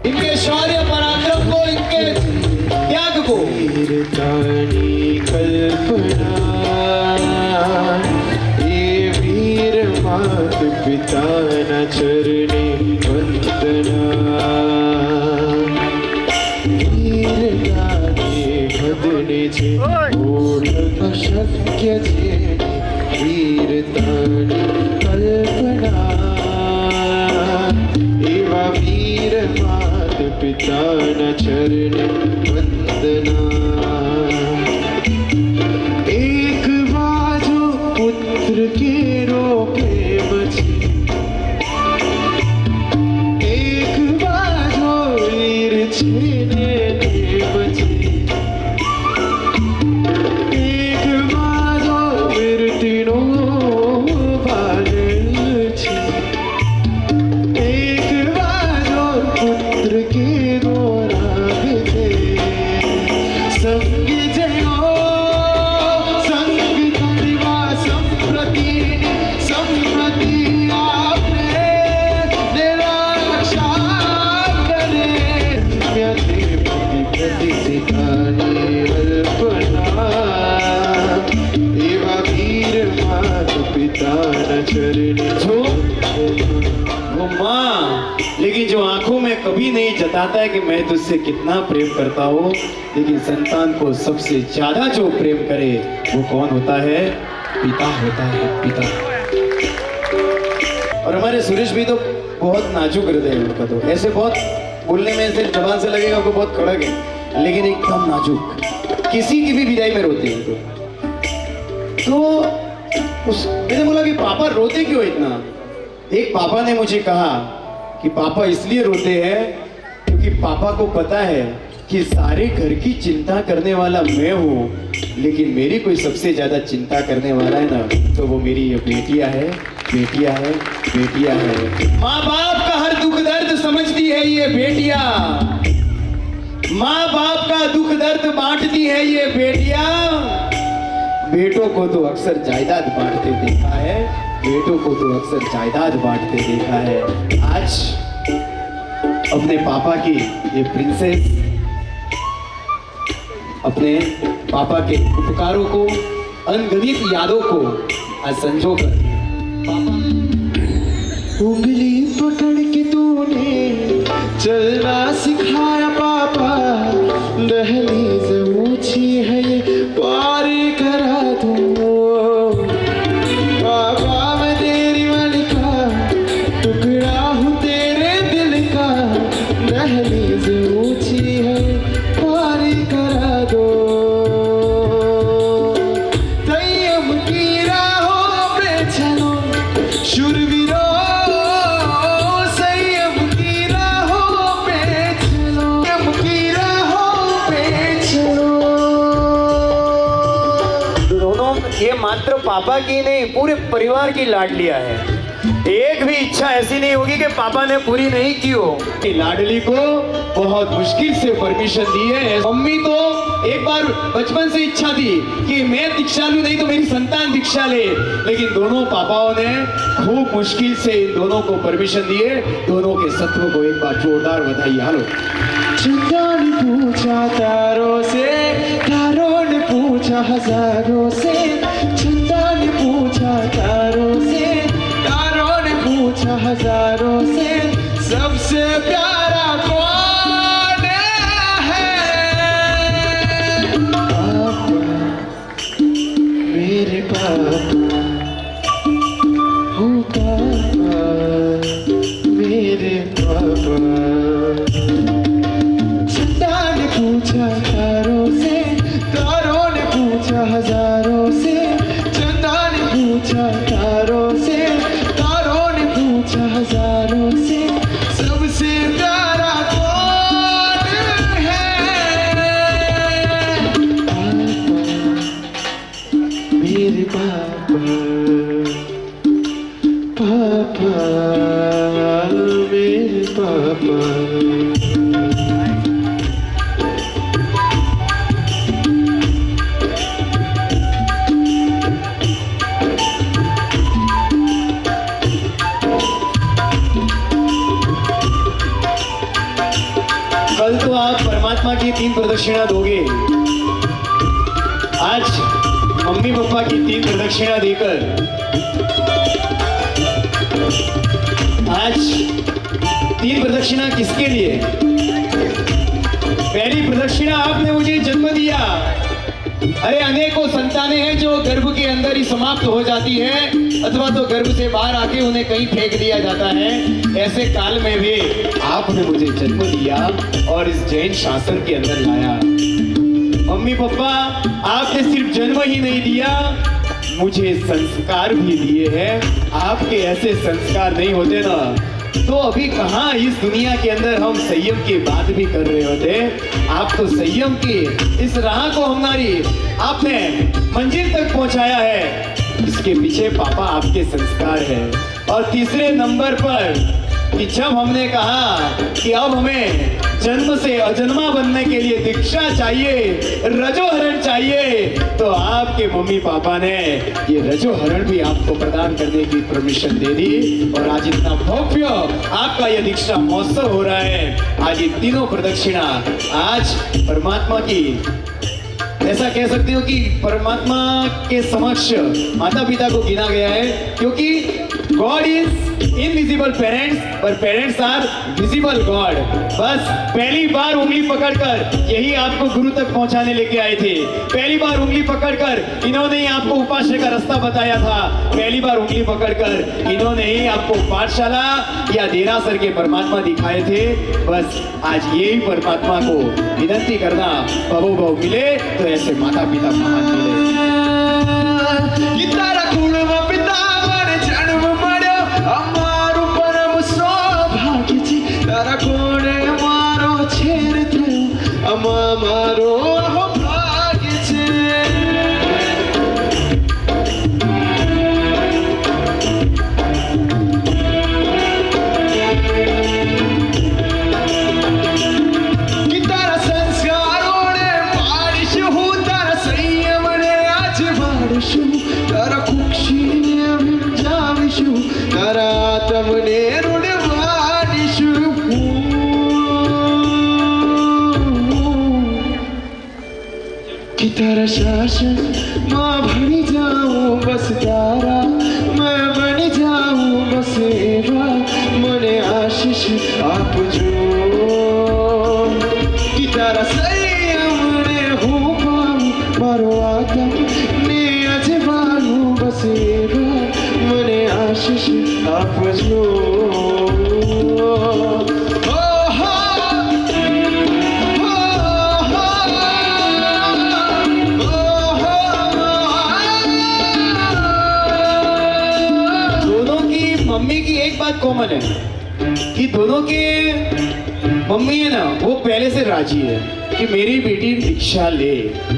इनके शौर्य पराक्रम को, इनके त्याग को। कल्पना ये वीर मात पिता न चरणे वंदना, वीर गाने भदने छे ओठ अशक्य छे, वीरतानी कल्पना एवा वीर मात पिता न चरणे वंदना। एक बाजू पुत्र केरो प्रेम छे, एक बाजू वीर छे ने प्रेम छे, एक बाजू मृत्युनो बादल छे, एक बाजू पुत्र केरो राग छे। संग जयो संग करिवा संप्रति संप्रति आपने निराशा करे, व्यते प्रति सिखानी अल्पना एवा वीर मात पिता न चरणे छो। वो माँ, लेकिन जो आंखों में कभी नहीं जताता है कि मैं तुझसे कितना प्रेम करता हूँ, लेकिन संतान को सबसे ज्यादा जो प्रेम करे वो कौन होता है? पिता होता है, पिता। और हमारे सुरेश भी तो बहुत नाजुक हृदय है उनका, तो ऐसे बहुत बोलने में ऐसे जबान से लगेगा वो बहुत कड़क है, लेकिन एकदम नाजुक, किसी की भी विदाई में रोते हैं। तो मैंने बोला कि पापा रोते क्यों इतना? एक पापा ने मुझे कहा कि पापा इसलिए रोते हैं क्योंकि पापा को पता है कि सारे घर की चिंता करने वाला मैं हूँ, लेकिन मेरी कोई सबसे ज्यादा चिंता करने वाला है ना, तो वो मेरी ये बेटियां है, बेटियां है, बेटियां है। माँ बाप का हर दुख दर्द समझती है ये बेटियां, माँ बाप का दुख दर्द बांटती है ये बेटियां। बेटों को तो अक्सर जायदाद बांटते देखा है, बेटों को तो अक्सर जायदाद बांटते देखा है। आज अपने पापा की ये प्रिंसेस अपने पापा के उपकारों को, अनगिनत यादों को आज संजो कर पापा उंगली पकड़ के तूने चलना सिखाया पापा, दहलीज ऊंची है ये पार करा दूं। पापा मैं तेरी मलिका, टुकड़ा हूँ तेरे दिल का, दहलीज ऊंची है पार करा दो। संयम की राहों पे चलो शूरवीरों, संयम की राहों पे चलो, संयम की राहों पे चलो। दोनों ये मात्र पापा की नहीं पूरे परिवार की लाडलिया है। एक भी इच्छा ऐसी नहीं होगी कि पापा ने पूरी नहीं की हो। लाडली को बहुत मुश्किल से परमिशन दी है। मम्मी तो एक बार बचपन से इच्छा थी कि मैं दीक्षा लूं, नहीं तो मेरी संतान दीक्षा ले, लेकिन दोनों पापाओं ने खूब मुश्किल से इन दोनों को परमिशन दिए। दोनों के सत्व को एक बार जोरदार बधाई। हालो। चंदा ने पूछा तारों से, तारों ने पूछा हजारों से, चंदा ने पूछा तारों से, तारों ने पूछा हजारों से, सबसे प्यारा कौन है? पापा, मेरे पापा, हो पापा, मेरे पापा। पूछा तारों से, तारों ने पूछा हजारों से, चंदा ने पूछा तारों से, तारों ने पूछा हजारों से, सबसे प्यारा कौन है? पापा, मेरे पापा, पापा, मेरे पापा। ये 3 प्रदक्षिणा दोगे, आज मम्मी पापा की 3 प्रदक्षिणा देकर आज 3 प्रदक्षिणा किसके लिए? पहली प्रदक्षिणा, आपने मुझे जन्म दिया। अरे अनेकों संतानें हैं जो गर्भ के अंदर ही समाप्त हो जाती है अथवा तो गर्भ से बाहर आके उन्हें कहीं फेंक दिया जाता है। ऐसे काल में भी आपने मुझे जन्म दिया और इस जैन शासन के अंदर लाया। मम्मी पापा, आपने सिर्फ जन्म ही नहीं दिया, मुझे संस्कार भी दिए हैं। आपके ऐसे संस्कार नहीं होते ना तो अभी कहाँ इस दुनिया के अंदर हम संयम की बात भी कर रहे होते। आप तो संयम की इस राह को हमारी आपने मंजिल तक पहुंचाया है, इसके पीछे पापा आपके संस्कार है। और तीसरे नंबर पर कि जब हमने कहा कि अब हमें जन्म से अजन्मा बनने के लिए दीक्षा चाहिए, रजोहरण चाहिए, तो आपके मम्मी पापा ने ये रजोहरण भी आपको प्रदान करने की परमिशन दे दी। और आज इतना भव्य आपका यह दीक्षा महोत्सव हो रहा है। आज ये तीनों प्रदक्षिणा आज परमात्मा की, ऐसा कह सकते हो कि परमात्मा के समक्ष माता पिता को गिना गया है, क्योंकि गॉड इज इनविजिबल पेरेंट्स पर पेरेंट्स आर विजिबल गॉड। बस पहली बार उंगली पकड़कर यही आपको गुरु तक पहुंचाने लेके आए थे। पहली बार उंगली पकड़कर इन्होंने ही आपको उपास्य का रास्ता बताया था। पहली बार उंगली पकड़कर इन्होंने ही आपको पाठशाला या देरासर के परमात्मा दिखाए थे। बस आज यही परमात्मा को विनती करना, भवो भव मिले तो ऐसे माता पिता महान मिले। तारा शासन माँ बन जाऊं बस तारा, मैं बन जाऊं बस एवा, मने आशीष आप जो कि तारा संयम ने हो पाऊं, मारो आदम ने अजवालू बस एवा, मने आशीष आप जो। मम्मी की एक बात कॉमन है कि दोनों के मम्मी है ना, वो पहले से राजी है कि मेरी बेटी दीक्षा ले।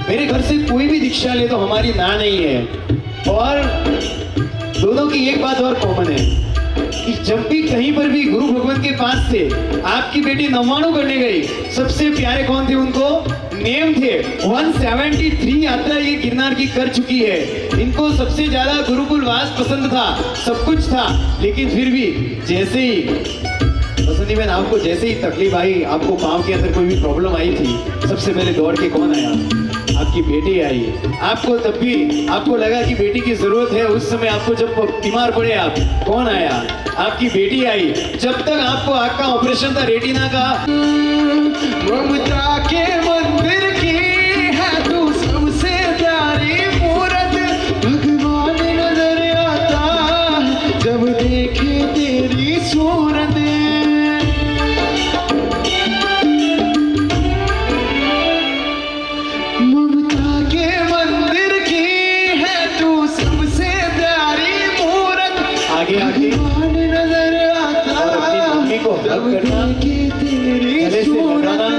मेरे घर से कोई भी दीक्षा ले तो हमारी ना नहीं है। और दोनों की एक बात और कॉमन है कि जब भी कहीं पर भी गुरु भगवान के पास से आपकी बेटी नवाणु करने गई, सबसे प्यारे कौन थे उनको? नेम थे। 173 यात्रा ये गिरनार की कर चुकी है। इनको सबसे ज्यादा गुरुकुल वास पसंद था, सब कुछ था, लेकिन फिर भी जैसे ही बसंती बहन आपको जैसे ही तकलीफ आई, आपको पाँव के अंदर कोई भी प्रॉब्लम आई थी, सबसे पहले दौड़ के कौन आया? आपकी बेटी आई। आपको तब भी आपको लगा कि बेटी की जरूरत है, उस समय आपको जब बीमार पड़े आप, कौन आया? आपकी बेटी आई। जब तक आपको आँख का ऑपरेशन था, रेटिना का, ममता के मंदिर की है तू सबसे प्यारी मूरत, भगवान नजर आता है जब देखे तेरी सूरत। ममता के मंदिर की है तू सबसे प्यारी मूरत, आगे आगे भगवान नजर आता और अपनी मम्मी को हक करना, गले से लगाना।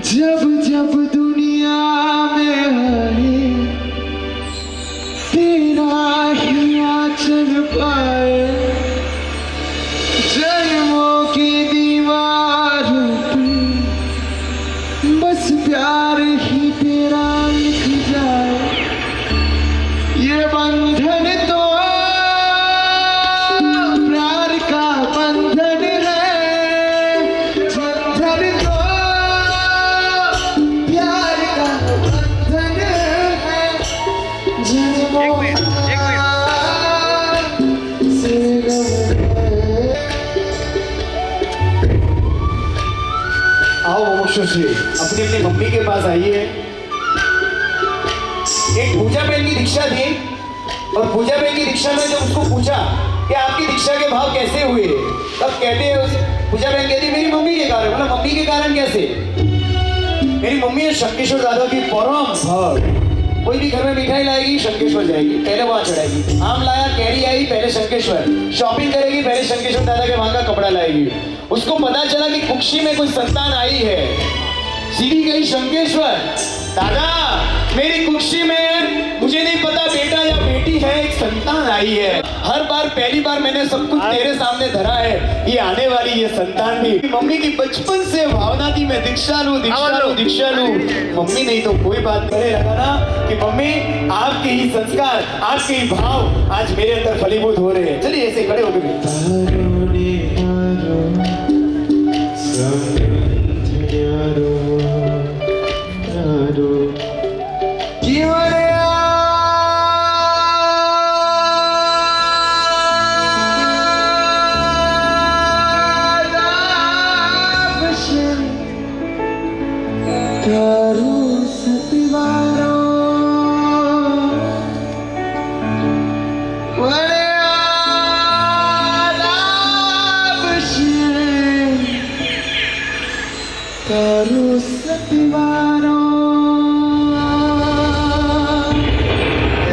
जब जब दुनिया में आए तेरा ही आंचल पाए, जन्मों की दीवार पे बस प्यार ही तेरा लिख जाए। ये बंधन तो प्यार का सुश्री अपनी अपनी मम्मी के पास आई है। एक पूजा बहन की दीक्षा थी और पूजा बहन की दीक्षा में जब उसको पूछा कि आपकी दीक्षा के भाव कैसे हुए, तब कहते हैं पूजा बहन कहती मेरी मम्मी के कारण। बोला मम्मी के कारण कैसे? मेरी मम्मी है शंकेश्वर दादा की परम भक्त। कोई भी घर में मिठाई लाएगी शंकेश्वर जाएगी, पहले वहां चढ़ाएगी। आम लाया, कैरी आई, पहले शंकेश्वर। शॉपिंग करेगी, पहले शंकेश्वर दादा के वहां का कपड़ा लाएगी। उसको पता चला कि कुक्षी में कोई संतान आई है, सीधी गई शंकेश्वर दादा मेरी कुक्षी में मुझे नहीं पता बेटा या बेटी है, एक संतान आई है। हर बार पहली बार मैंने सब कुछ तेरे सामने धरा है, ये आने वाली ये संतान भी। मम्मी की बचपन से भावना थी मैं दीक्षा लूं दीक्षा लूं दीक्षा लूं। मम्मी नहीं तो कोई बात करे लगा ना कि मम्मी आपके ही संस्कार आपके ही भाव आज मेरे अंदर फलीभूत हो रहे हैं। चलिए ऐसे खड़े हो गए।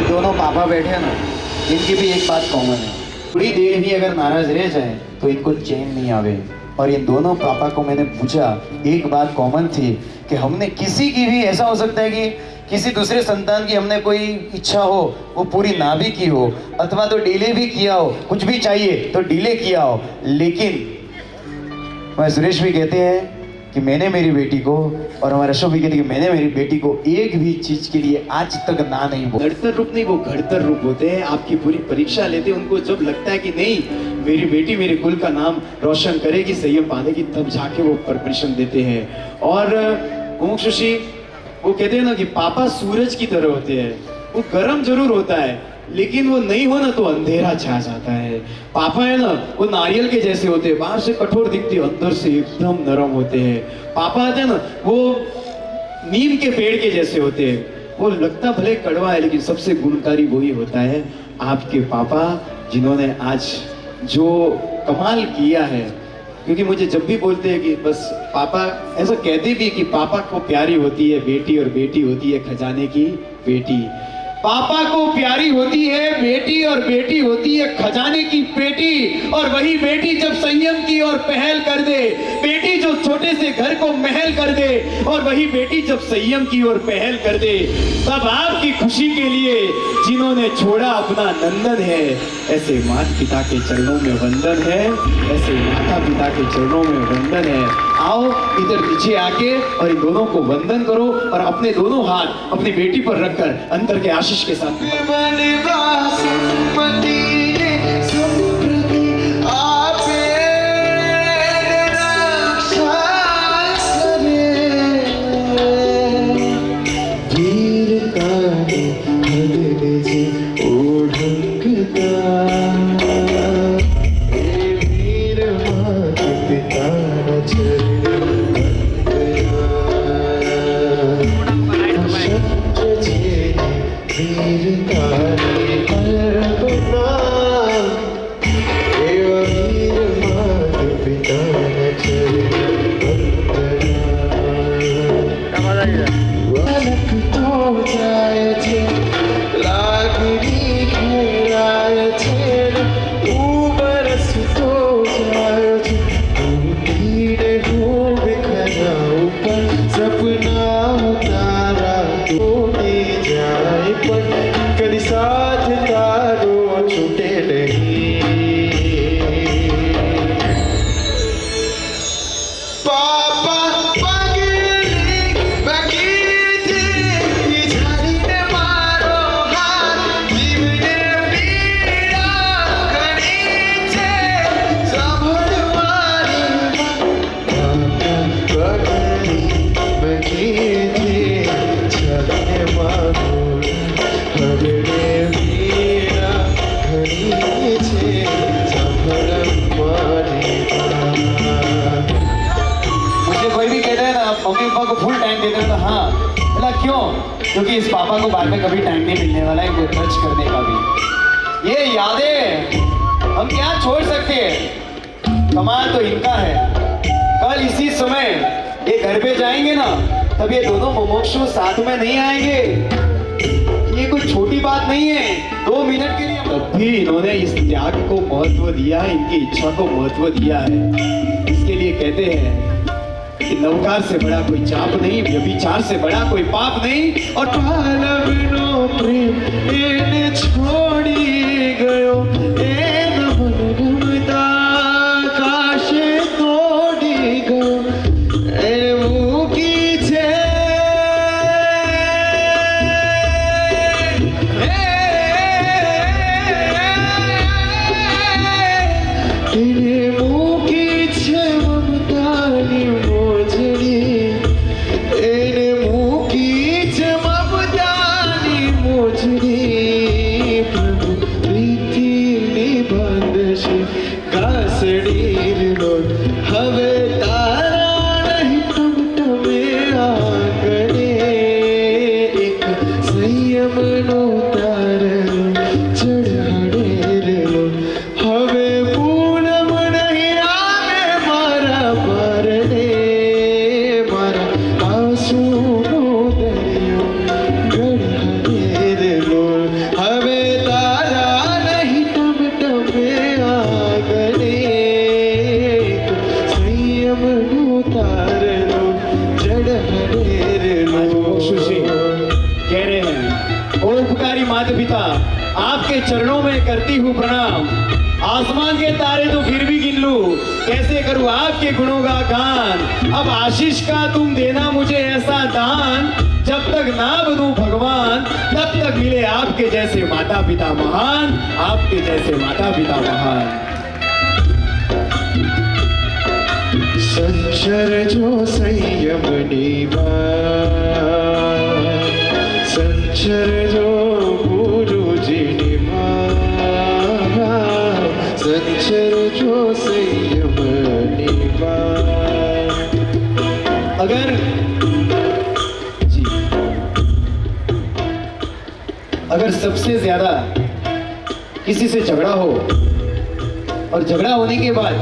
दोनों पापा बैठे हैं ना, इनकी भी एक बात कॉमन है। थोड़ी देर भी अगर नाराज रह जाए तो इनको चैन नहीं आवे। और इन दोनों पापा को मैंने पूछा, एक बात कॉमन थी कि हमने किसी की भी ऐसा हो सकता है कि किसी दूसरे संतान की हमने कोई इच्छा हो वो पूरी ना भी की हो, अथवा तो डिले भी किया हो, कुछ भी चाहिए तो डिले किया हो। लेकिन मैं सुरेश भी कहते हैं कि मैंने मेरी बेटी को, और हमारे अशोक भी कहते हैं कि मैंने मेरी बेटी को एक भी चीज के लिए आज तक ना नहीं बोला। घड़तर रूप नहीं, वो घड़तर रूप होते हैं। आपकी पूरी परीक्षा लेते हैं। उनको जब लगता है कि नहीं मेरी बेटी मेरे कुल का नाम रोशन करेगी, संयम पालेगी, तब जाके वो परमिशन देते हैं। और मुमुक्षुषी वो कहते हैं ना कि पापा सूरज की तरह होते हैं। वो गर्म जरूर होता है लेकिन वो नहीं हो ना तो अंधेरा छा जाता है। पापा है ना वो नारियल के जैसे होते हैं, बाहर से कठोर दिखते हैं, अंदर से एकदम नरम होते हैं। पापा आते हैं ना वो नीम के पेड़ के जैसे होते हैं। वो लगता भले कड़वा है लेकिन सबसे गुणकारी वही होता है आपके पापा, जिन्होंने आज जो कमाल किया है। क्योंकि मुझे जब भी बोलते हैं कि बस पापा, ऐसा कहते भी कि पापा को प्यारी होती है बेटी और बेटी होती है खजाने की बेटी। पापा को प्यारी होती है बेटी और बेटी होती है खजाने की पेटी। और वही बेटी जब संयम की और पहल कर दे, बेटी जो छोटे से घर को महल कर दे, और वही बेटी जब संयम की और पहल कर दे, तब आपकी खुशी के लिए जिन्होंने छोड़ा अपना नंदन है, ऐसे माता पिता के चरणों में वंदन है, ऐसे माता पिता के चरणों में वंदन है। आओ इधर पीछे आके और इन दोनों को वंदन करो और अपने दोनों हाथ अपनी बेटी पर रखकर अंतर के आशीष के साथ क्योंकि इस पापा को बाद में कभी टाइम नहीं मिलने वाला है वो खर्च करने का भी। ये यादें हम क्या छोड़ सकते हैं, कमाल तो इनका है। कल इसी समय ये घर पे जाएंगे ना, तब ये दोनों मुमुक्षु साथ में नहीं आएंगे। ये कोई छोटी बात नहीं है, 2 मिनट के लिए तब भी इन्होंने इस त्याग को महत्व दिया है, इनकी इच्छा को महत्व दिया है। इसके लिए कहते हैं कि नवकार से बड़ा कोई चाप नहीं, व्यभिचार से बड़ा कोई पाप नहीं। और पालवनो प्रेम एने छोड़ी गयो, एन मन रमता काशे तोड़ी गयो, ए मुकी छे एने मुकी छे ममतानी मोजड़ी, एने मुकी छे ममतानी मोजड़ी, प्रभु प्रीतिनी बांधशे कासड़ी रो, हवे तारा नहीं टमटमे आंगणे, एक संयमनो तारलो चढ़ाड़े रो, हवे पूनम नहीं आवे मारा परणे, मारा आंसूनो दरियो गढ़ाड़े रो, हवे तारा नहीं टमटमे आंगणे, एक संयमनो तारलो चढ़ाड़े रो। सुशी कह रहे हैं, ओ उपकारी माता पिता, आपके चरणों में करती हूँ प्रणाम। आसमान के तारे तो फिर भी गिन लूं, कैसे करूँ आपके गुणों का गान। अब आशीष का तुम देना मुझे ऐसा दान, जब तक ना बनूं भगवान तब तक मिले आपके जैसे माता पिता महान, आपके जैसे माता पिता महान। संचर जो संयम नीवा, संचर जो गुरु जी निभा, संचर जो संयम नीवा। अगर जी अगर सबसे ज्यादा किसी से झगड़ा हो और झगड़ा होने के बाद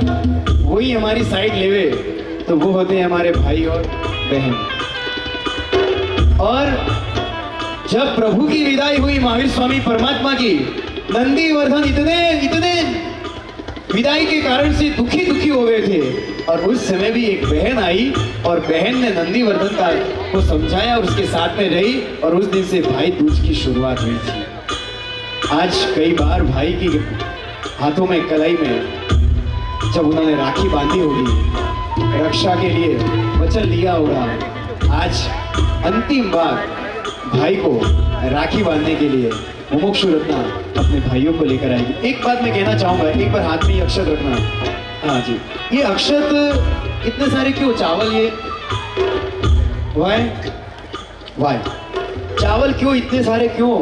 वही हमारी साइड लेवे, तो वो होते हैं हमारे भाई और बहन। और जब प्रभु की विदाई हुई महावीर स्वामी परमात्मा की, नंदीवर्धन इतने विदाई के कारण से दुखी हो गए थे। और उस समय भी एक बहन आई और बहन ने नंदीवर्धन को समझाया और उसके साथ में रही, और उस दिन से भाई दूज की शुरुआत हुई थी। आज कई बार भाई की हाथों में कलाई में जब उन्होंने राखी बांधी होगी, रक्षा के लिए वचन लिया होगा, आज अंतिम बार भाई को राखी बांधने के लिए मुमुक्षु रत्ना अपने भाइयों को लेकर आएगी। एक बात मैं कहना चाहूंगा, एक बार हाथ में ये अक्षत रखना। हाँ जी, ये अक्षत इतने सारे क्यों? चावल ये वाई चावल क्यों इतने सारे क्यों?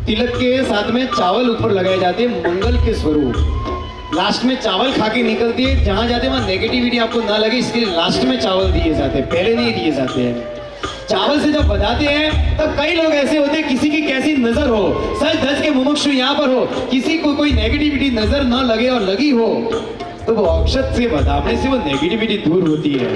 तिलक के साथ में चावल ऊपर लगाए जाते हैं मंगल के स्वरूप। लास्ट में चावल खा के निकलती है, जहां जाते हैं वहां नेगेटिविटी आपको ना लगे, इसके लिए लास्ट में चावल दिए जाते हैं, पहले नहीं दिए जाते हैं। चावल से जब बजाते हैं तब कई लोग ऐसे होते हैं, किसी की कैसी नजर हो, सच धज के मुमुक्षु यहाँ पर हो, किसी को कोई नेगेटिविटी नजर न लगे और लगी हो, तो वो अक्षत से बजाने से वो नेगेटिविटी दूर होती है।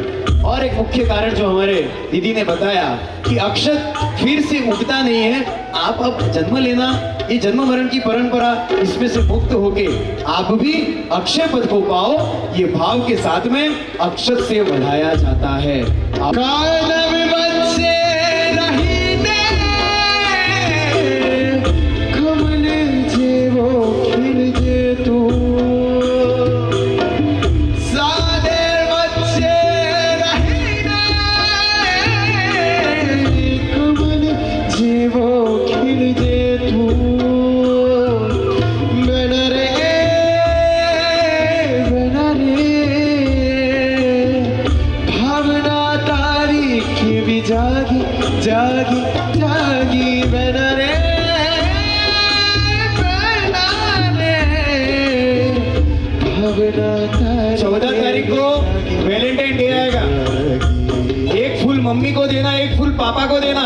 और एक मुख्य कारण जो हमारे दीदी ने बताया कि अक्षत फिर से उगता नहीं है, आप अब जन्म लेना, ये जन्म मरण की परंपरा, इसमें से मुक्त होके आप भी अक्षय पद को पाओ, ये भाव के साथ में अक्षत से बढ़ाया जाता है। जागी जागी बना रे 14 तारीख को वैलेंटाइन डे आएगा। एक फूल मम्मी को देना, एक फूल पापा को देना,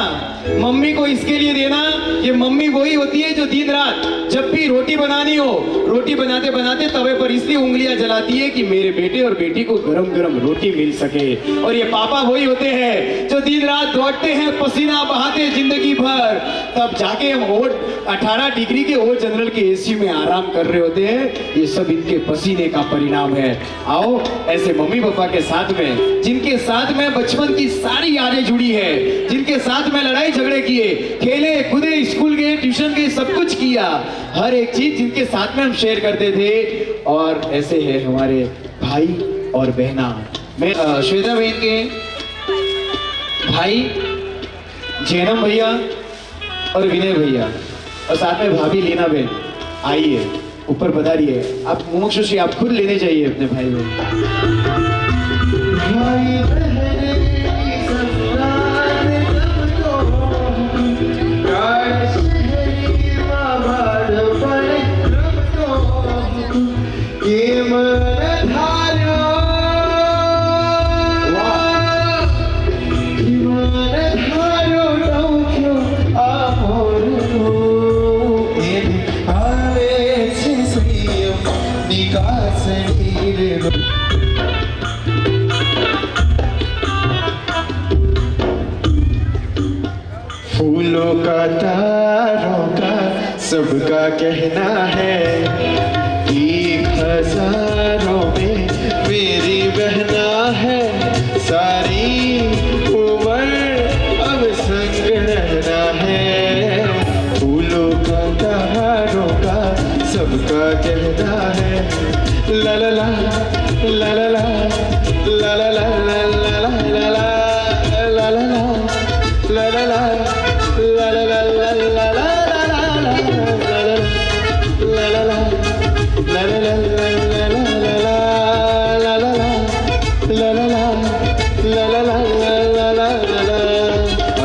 मम्मी को इसके लिए देना कि मम्मी वही होती है जो दिन रात जब भी रोटी बनानी हो, रोटी बनाते बनाते तवे पर इसलिए उंगलियां जलाती है कि मेरे बेटे और बेटी को गरम गरम रोटी मिल सके। और ये पापा वही होते हैं जो दिन रात दौड़ते हैं, पसीना बहाते जिंदगी भर, तब जाके हम 18 डिग्री के ओ जनरल के एसी में आराम कर रहे होते हैं। ये सब इनके पसीने का परिणाम है। आओ ऐसे मम्मी पापा के साथ में, जिनके साथ में बचपन की सारी यादें जुड़ी है, जिनके साथ में लड़ाई झगड़े किए, खेले कूदे, स्कूल गए, ट्यूशन गए, सब कुछ किया, हर एक चीज जिनके साथ में हम शेयर करते थे। और ऐसे है हमारे भाई और बहना। मैं श्वेता बहन के भाई जैनम भैया और विनय भैया और साथ में भाभी लीना बहन आइए, ऊपर बता रही है। आप मुमुक्षुषी आप खुद लेने चाहिए अपने भाई बहन। फूलों का तारों का सबका कहना है, 1000 में मेरी बहना है, सारी उम्र अब संग रहना है। फूलों का तारों का सबका कहना है, ला ला ला ला ला ला ला ला ला ला ला ला ला ला ला ला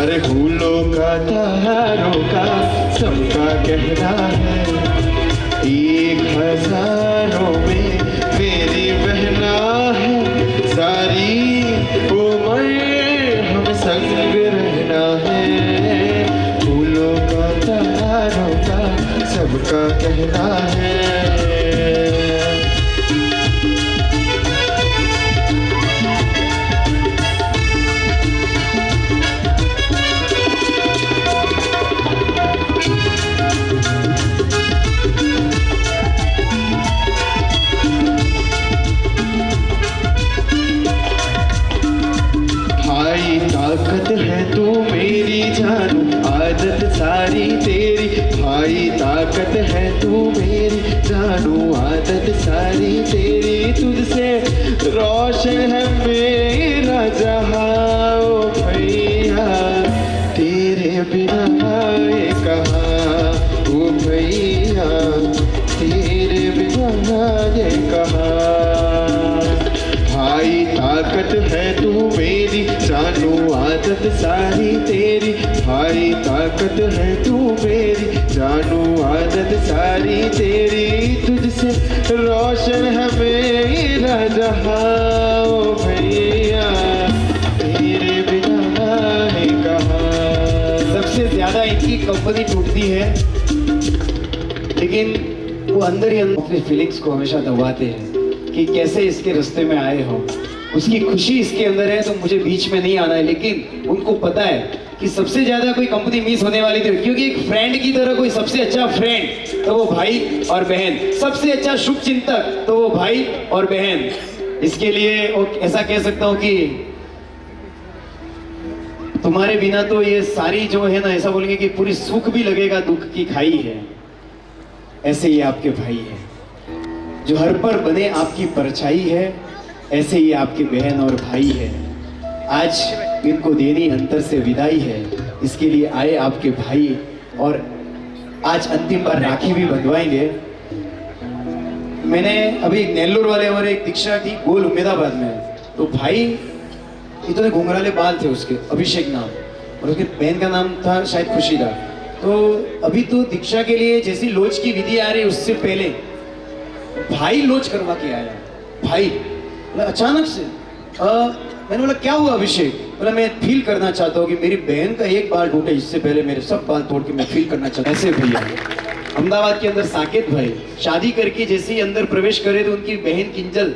अरे फूलों का तारों का सबका कहना है, 1000 में मेरी बहना है, सारी उम्र हम संग रहना है। फूलों का तारों का सबका कहना है। ताकत है तू मेरी जानू, आदत सारी तेरी, भाई ताकत है तू मेरी जानू, आदत सारी तेरी, तुझसे रोशन है मेरा जहां ओ भैया, तेरे बिना ये कहाँ ओ भैया, तेरे बिना ये कहाँ। भाई ताकत है तू मेरी जानू, आदत सारी तेरी, भाई ताकत है तू मेरी जानू, आदत सारी तेरी, तुझसे रोशन है मेरा जहां ओ भैया, तेरे बिना है कहाँ। सबसे ज्यादा इनकी कंपनी टूटती है, लेकिन वो अंदर ही अंदर अपनी फीलिंग्स को हमेशा दबाते हैं कि कैसे इसके रास्ते में आए हो। उसकी खुशी इसके अंदर है तो मुझे बीच में नहीं आना है, लेकिन उनको पता है कि सबसे ज्यादा कोई कंपनी मिस होने वाली थी, क्योंकि एक फ्रेंड की तरह कोई सबसे अच्छा फ्रेंड तो वो भाई और बहन, सबसे अच्छा शुभ चिंतक तो वो भाई और बहन। इसके लिए ऐसा कह सकता हूँ कि तुम्हारे बिना तो ये सारी जो है ना, ऐसा बोलेंगे कि पूरी सुख भी लगेगा दुख की खाई है। ऐसे ही आपके भाई है जो हर पर बने आपकी परछाई है, ऐसे ही आपके बहन और भाई है। आज इनको देनी अंतर से विदाई है, इसके लिए आए आपके भाई, और आज अंतिम बार राखी भी बंधवाएंगे। मैंने अभी नेल्लोर वाले हमारे एक दीक्षा थी गोल उम्मेदाबाद में, तो भाई इतने घुंघराले बाल थे उसके, अभिषेक नाम, और उसके बहन का नाम था शायद खुशीदा। तो अभी तो दीक्षा के लिए जैसी लोच की विधि आ रही उससे पहले भाई लोच करवा के आया। भाई अचानक से मैंने बोला क्या हुआ अभिषेक? बोला मैं फील करना चाहता हूँ कि मेरी बहन का एक बाल टूटे, इससे पहले मेरे सब बाल तोड़ के मैं फील करना चाहता हूँ। ऐसे भैया अहमदाबाद के अंदर साकेत भाई शादी करके जैसे ही अंदर प्रवेश करे तो उनकी बहन किंजल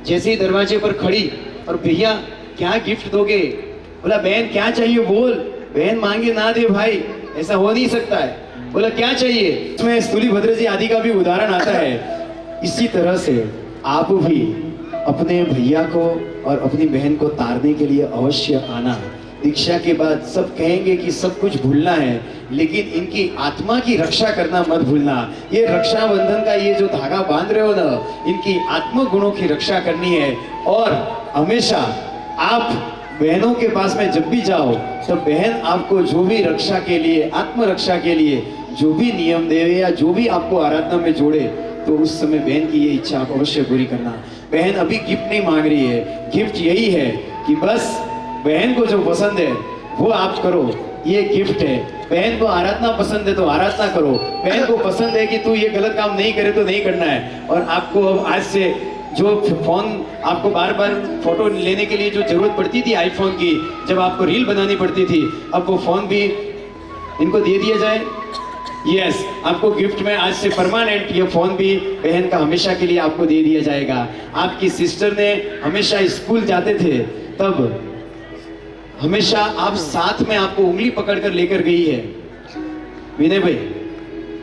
जैसे ही दरवाजे पर खड़ी, और भैया क्या गिफ्ट दोगे? बोला बहन क्या चाहिए बोल। बहन मांगे ना दे भाई, ऐसा हो नहीं सकता है। बोला क्या चाहिए? इसमें स्थूलीभद्र जी आदि का भी उदाहरण आता है। इसी तरह से आप भी अपने भैया को और अपनी बहन को तारने के लिए अवश्य आना। दीक्षा के बाद सब कहेंगे कि सब कुछ भूलना है, लेकिन इनकी आत्मा की रक्षा करना मत भूलना। ये रक्षाबंधन का ये जो धागा बांध रहे हो ना, इनकी आत्म गुणों की रक्षा करनी है। और हमेशा आप बहनों के पास में जब भी जाओ तो बहन आपको जो भी रक्षा के लिए, आत्मरक्षा के लिए जो भी नियम देवे या जो भी आपको आराधना में जोड़े, तो उस समय बहन की ये इच्छा आप अवश्य पूरी करना। बहन अभी गिफ्ट नहीं मांग रही है, गिफ्ट यही है कि बस बहन को जो पसंद है वो आप करो, ये गिफ्ट है। बहन को आराधना पसंद है तो आराधना करो, बहन को पसंद है कि तू ये गलत काम नहीं करे तो नहीं करना है। और आपको अब आज से जो फोन आपको बार बार फोटो लेने के लिए जो जरूरत पड़ती थी आईफोन की, जब आपको रील बनानी पड़ती थी, अब वो फोन भी इनको दे दिया जाए। यस, आपको गिफ्ट में आज से परमानेंट ये फोन भी बहन का हमेशा के लिए आपको दे दिया जाएगा। आपकी सिस्टर ने हमेशा स्कूल जाते थे तब हमेशा आप साथ में आपको उंगली पकड़कर लेकर गई है। विनय भाई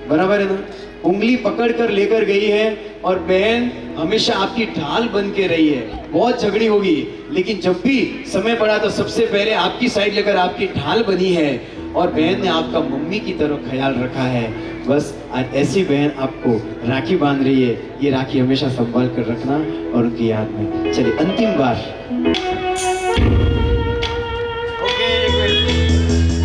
बराबर है ना? उंगली पकड़कर लेकर गई है और बहन हमेशा आपकी ढाल बन के रही है। बहुत झगड़ी होगी, लेकिन जब भी समय पड़ा तो सबसे पहले आपकी साइड लेकर आपकी ढाल बनी है और बहन ने आपका मम्मी की तरह ख्याल रखा है। बस आज ऐसी बहन आपको राखी बांध रही है, ये राखी हमेशा संभाल कर रखना और उनकी याद में। चलिए अंतिम बार।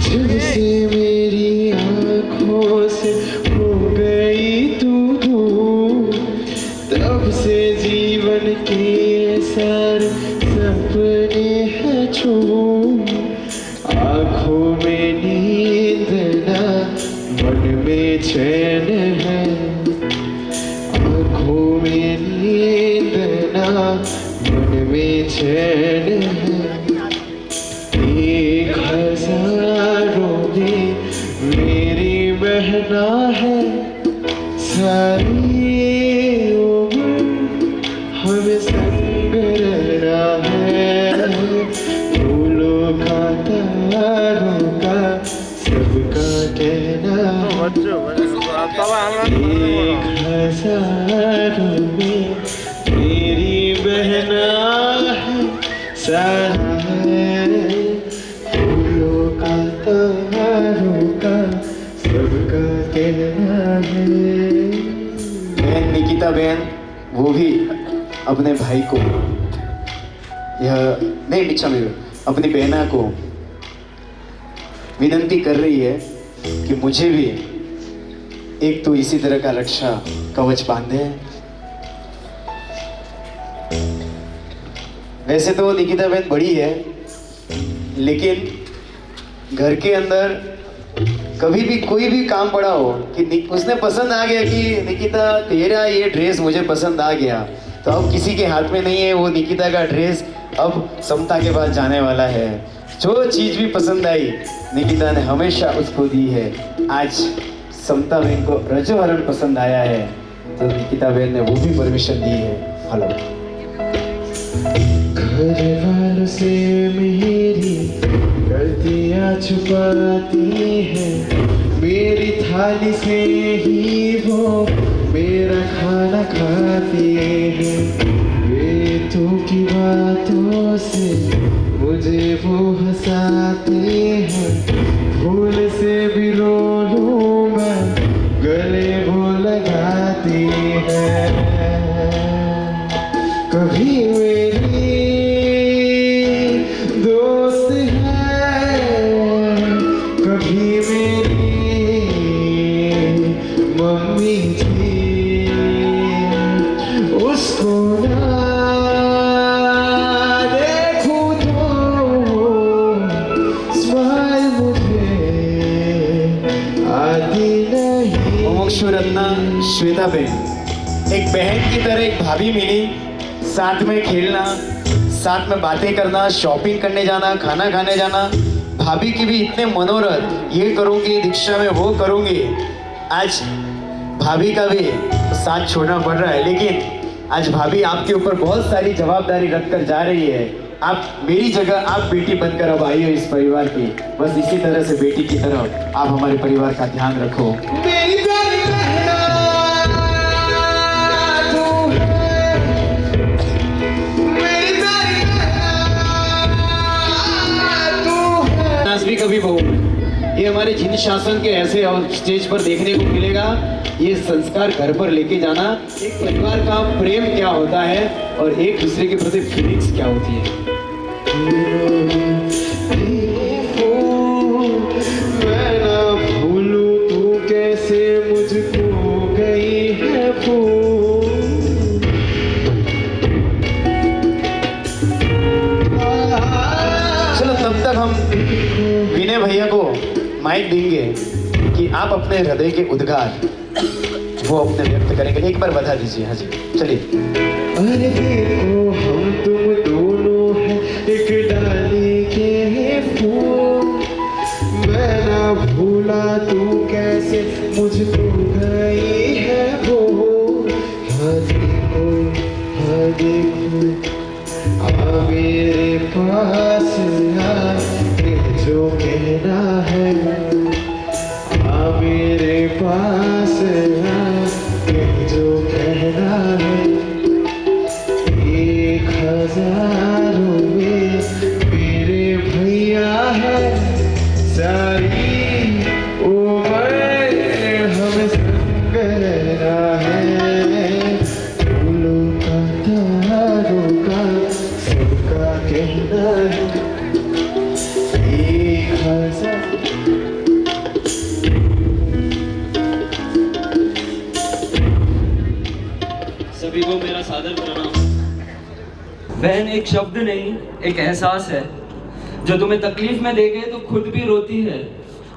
जब से मेरी आँखों से हो गई तू दूर, तब से जीवन के सारे सपने हैं चूर। आँखों में नींद ना, मन में चैन है। आँखों में नींद ना, मन में चैन है। 1000 में मेरी बहना है, सारी उम्र हमें संग रहना है। फूलों का तारों का सबका कहना, 1000 में मेरी बहना है, सारी बहन निकिता बहन वो भी अपने भाई को यह नहीं इच्छा में अपनी बहना को विनंती कर रही है कि मुझे भी एक तो इसी तरह का रक्षा कवच बांधे। वैसे तो निकिता बहन बड़ी है, लेकिन घर के अंदर कभी भी कोई भी काम पड़ा हो कि उसने पसंद आ गया कि निकिता तेरा ये ड्रेस मुझे पसंद आ गया, तो अब किसी के हाथ में नहीं है वो निकिता का ड्रेस अब समता के पास जाने वाला है। जो चीज़ भी पसंद आई निकिता ने हमेशा उसको दी है। आज समता बहन को रजोहरण पसंद आया है तो निकिता बहन ने वो भी परमिशन दी है। हेलो। घर वालों से मेरी गलतियाँ छुपाती है, मेरी थाली से ही वो मेरा खाना खाती है। बेतू की बातों से मुझे वो हंसाते हैं, भूल से भी रो लूं मैं गले वो लगाती है। कभी मेरी दोस्त है, कभी मेरी मम्मी थी, उसको ना देखूं तो स्माइल मुझे आती नहीं। मुमुक्षु रत्ना श्वेता बहन एक बहन की तरह एक भाभी मिली, साथ में खेलना, साथ में बातें करना, शॉपिंग करने जाना, खाना खाने जाना। भाभी की भी इतने मनोरथ, ये करूँगी दीक्षा में, वो करूँगी। आज भाभी का भी साथ छोड़ना पड़ रहा है, लेकिन आज भाभी आपके ऊपर बहुत सारी जवाबदारी रखकर जा रही है। आप मेरी जगह आप बेटी बनकर अब आई हो इस परिवार की। बस इसी तरह से बेटी की तरह आप हमारे परिवार का ध्यान रखो। मेरी प्यारी बहना तू है, मेरी प्यारी बहना तू है। नाज़वी कभी बहू, ये हमारे जिन शासन के ऐसे और स्टेज पर देखने को मिलेगा। ये संस्कार घर पर लेके जाना, एक परिवार का प्रेम क्या होता है और एक दूसरे के प्रति फीलिंग्स क्या होती है। मैं ना भूलूं तू कैसे मुझको गई है भूल। चलो तब तक हम विनय भैया को माइक देंगे कि आप अपने हृदय के उद्गार वो अपने व्यक्त करेंगे। एक बार बता दीजिए। हाँ जी, चलिए। अरे देखो हम तुम दोनों हैं एक डाली के फूल। मैं ना भूला तू कैसे मुझको गई है वो। हाँ देखो आ मेरे पास आ, जो कहना है आ मेरे पास आ, जो कहना है। 1000 में मेरे भैया है, सारी उम्र हम संग रहना है। फूलों का तारों का सबका कहना है। 1000 सभी को मेरा सादर प्रणाम। बहन एक शब्द नहीं, एक एहसास है। जो तुम्हें तकलीफ में देखे तो खुद भी रोती है,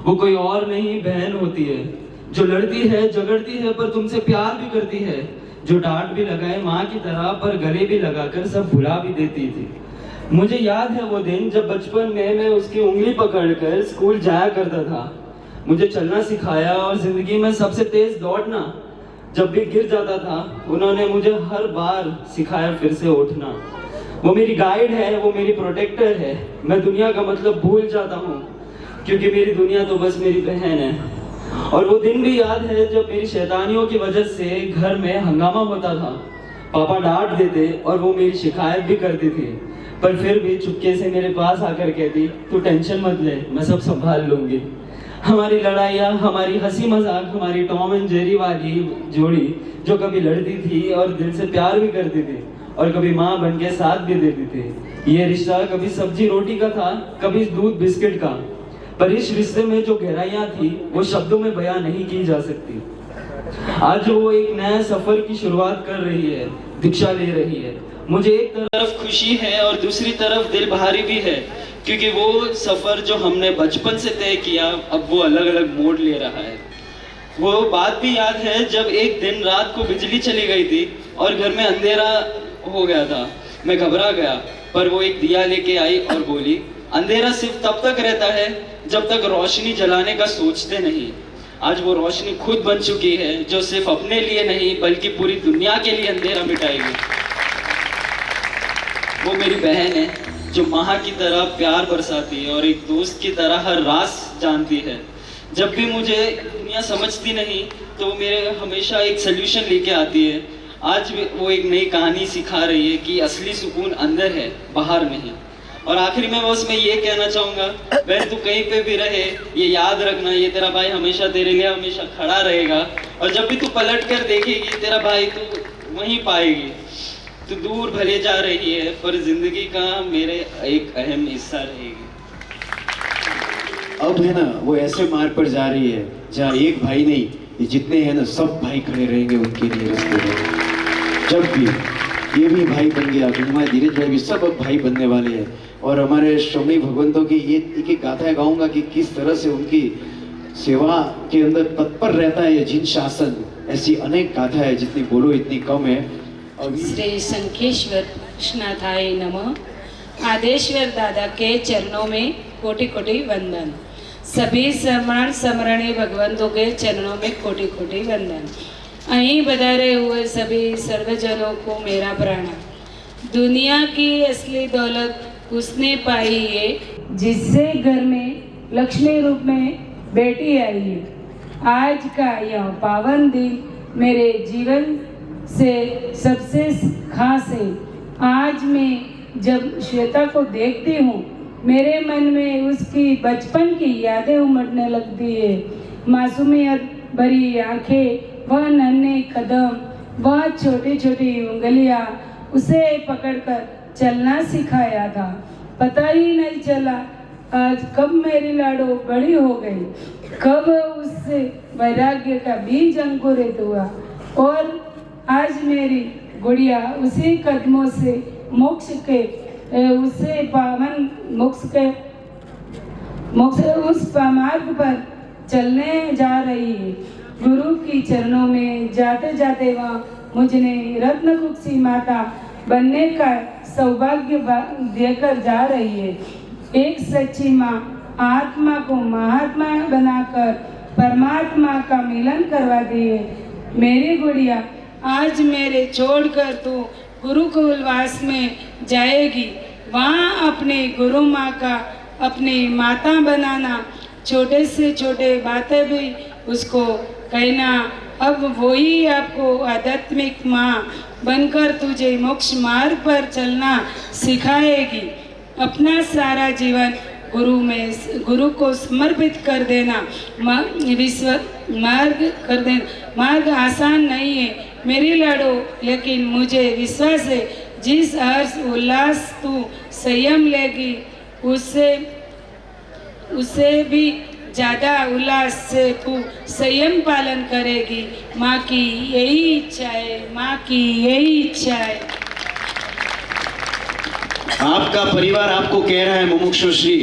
वो कोई और नहीं बहन होती है। जो लड़ती है, झगड़ती है, पर तुमसे प्यार भी करती है। जो डांट भी लगाए माँ की तरह, पर गले भी लगाकर सब भुला भी देती थी। मुझे याद है वो दिन जब बचपन में मैं उसकी उंगली पकड़कर स्कूल जाया करता था। मुझे चलना सिखाया और जिंदगी में सबसे तेज दौड़ना। जब भी गिर जाता था उन्होंने मुझे हर बार सिखाया फिर से उठना। वो मेरी गाइड है, वो मेरी प्रोटेक्टर है। मैं दुनिया का मतलब भूल जाता हूँ, क्योंकि मेरी दुनिया तो बस मेरी बहन है। और वो दिन भी याद है जब मेरी शैतानियों की वजह से घर में हंगामा होता था। पापा डांट देते और वो मेरी शिकायत भी करती थी, पर फिर भी चुपके से मेरे पास आकर कहती, तू टेंशन मत ले, मैं सब संभाल लूंगी। हमारी लड़ाइयाँ, हमारी हंसी मजाक, हमारी टॉम एंड जेरी वाली जोड़ी जो कभी लड़ती थी और दिल से प्यार भी करती थी और कभी माँ बन के साथ भी देती थी। ये रिश्ता कभी सब्जी रोटी का था, कभी दूध बिस्किट का, पर इस रिश्ते में जो गहराइयाँ थी वो शब्दों में बयां नहीं की जा सकती। आज वो एक नया सफर की शुरुआत कर रही है, दीक्षा ले रही है। मुझे एक तरफ खुशी है और दूसरी तरफ दिल भारी भी है, क्योंकि वो सफर जो हमने बचपन से तय किया अब वो अलग अलग मोड़ ले रहा है। वो बात भी याद है जब एक दिन रात को बिजली चली गई थी और घर में अंधेरा हो गया था। मैं घबरा गया, पर वो एक दिया लेके आई और बोली, अंधेरा सिर्फ तब तक रहता है जब तक रोशनी जलाने का सोचते नहीं। आज वो रोशनी खुद बन चुकी है जो सिर्फ अपने लिए नहीं बल्कि पूरी दुनिया के लिए अंधेरा मिटाएगी। वो मेरी बहन है जो माँ की तरह प्यार बरसाती है और एक दोस्त की तरह हर राज जानती है। जब भी मुझे दुनिया समझती नहीं तो वो मेरे हमेशा एक सल्यूशन लेके आती है। आज वो एक नई कहानी सिखा रही है कि असली सुकून अंदर है, बाहर नहीं। और आखिरी में बस मैं ये कहना चाहूँगा, बहन तू कहीं पे भी रहे ये याद रखना, ये तेरा भाई हमेशा तेरे लिए हमेशा खड़ा रहेगा। और जब भी तू पलट कर देखेगी तेरा भाई तू वहीं पाएगी। तू दूर भले जा रही है पर जिंदगी का मेरे एक अहम हिस्सा रहेगी। अब है ना वो ऐसे मार्ग पर जा रही है जहाँ एक भाई नहीं, ये जितने हैं ना सब भाई खड़े रहेंगे उनके लिए रास्ते में। जब भी ये भी भाई बन गया तो हमारे धीरज भाई भी सब अब भाई बनने वाले हैं। और हमारे श्रमणी भगवंतों की ये एक एक गाथाएं गाऊंगा कि किस तरह से उनकी सेवा के अंदर तत्पर रहता है ये जिन शासन। ऐसी अनेक गाथा है, जितनी बोलो इतनी कम है। श्री शंखेश्वर कृष्णाथाय नमः। आदेश्वर दादा के चरणों में कोटि कोटि वंदन। सभी समरणी भगवंतों के चरणों में कोटि कोटि वंदन। અહીં पधारे हुए सभी सर्वजनों को मेरा प्रणाम। दुनिया की असली दौलत उसने पाई है जिससे घर में लक्ष्मी रूप में बेटी आई है। आज का यह पावन दिन मेरे जीवन से सबसे खास है। आज मैं जब श्वेता को देखती हूँ मेरे मन में उसकी बचपन की यादें उमड़ने लगती है। मासूमियत भरी आंखें, वह नन्हे कदम, वह छोटी छोटी उंगलियां उसे पकड़कर चलना सिखाया था। पता ही नहीं चला आज कब मेरी लाडो बड़ी हो गई, कब उससे वैराग्य का बीज अंकुरित हुआ और आज मेरी गुड़िया उसी कदमों से मोक्ष के उससे पावन मोक्ष उस मार्ग पर चलने जा रही है। गुरु की चरणों में जाते जाते वह मुझे रत्नकुक्षी माता बनने का सौभाग्य देकर जा रही है। एक सच्ची माँ आत्मा को महात्मा बनाकर परमात्मा का मिलन करवाती है। मेरी गुड़िया आज मेरे छोड़कर तू गुरुकुलवास में जाएगी। वहाँ अपने गुरु माँ का अपनी माता बनाना, छोटे से छोटे बातें भी उसको कहना। अब वही आपको आध्यात्मिक माँ बनकर तुझे मोक्ष मार्ग पर चलना सिखाएगी। अपना सारा जीवन गुरु को समर्पित कर देना, मार्ग आसान नहीं है मेरी लाडो, लेकिन मुझे विश्वास है जिस हर्ष उल्लास तू संयम लेगी उससे भी ज़्यादा उल्लास से तू संयम पालन करेगी। माँ की यही इच्छा है, माँ की यही इच्छा है। आपका परिवार आपको कह रहा है मुमुक्षु श्री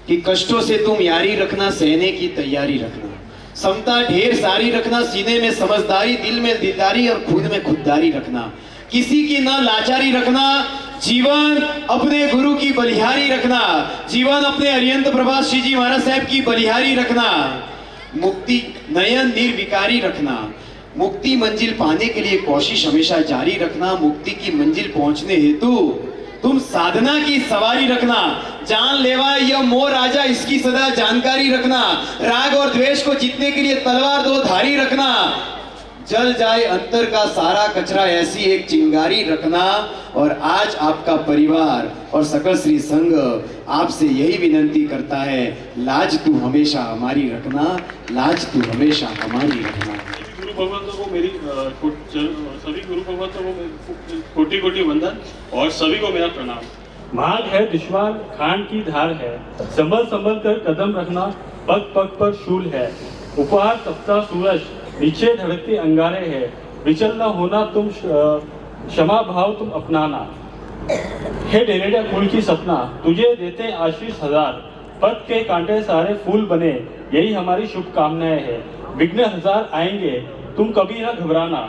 कि कष्टों से तुम यारी रखना, सहने की तैयारी रखना, समता ढेर सारी रखना, सीने में समझदारी, दिल में दिलदारी और खुद में खुददारी रखना, किसी की ना लाचारी रखना, जीवन अपने गुरु की बलिहारी रखना, जीवन अपने अरिहंत प्रभास श्री जी महाराज साहब की बलिहारी रखना, मुक्ति नयन निर्विकारी रखना, मुक्ति मंजिल पाने के लिए कोशिश हमेशा जारी रखना, मुक्ति की मंजिल पहुंचने हेतु तुम साधना की सवारी रखना, जान लेवा यह मोह राजा इसकी सदा जानकारी रखना, राग और द्वेष को जीतने के लिए तलवार दो धारी रखना, जल जाए अंतर का सारा कचरा ऐसी एक चिंगारी रखना। और आज आपका परिवार और सकल श्री संघ आपसे यही विनंती करता है, लाज तू हमेशा हमारी रखना, लाज तू हमेशा हमारी रखना। गुरु भगवंतों को मेरी सभी गुरु भगवंतों को कोटि कोटि वंदन और सभी को मेरा प्रणाम। मार्ग है दुश्वार, खान की धार है, संभल संभल कर कदम रखना, पग पग पर शूल है, उपहार तपता सूरज, नीचे धड़कते अंगारे है, विचल न होना तुम, क्षमा भाव तुम अपनाना। हे डेरेडा कुल की सपना, तुझे देते आशीष हजार, पद के कांटे सारे फूल बने, यही हमारी शुभकामनाएं है। विघ्न हजार आएंगे, तुम कभी न घबराना।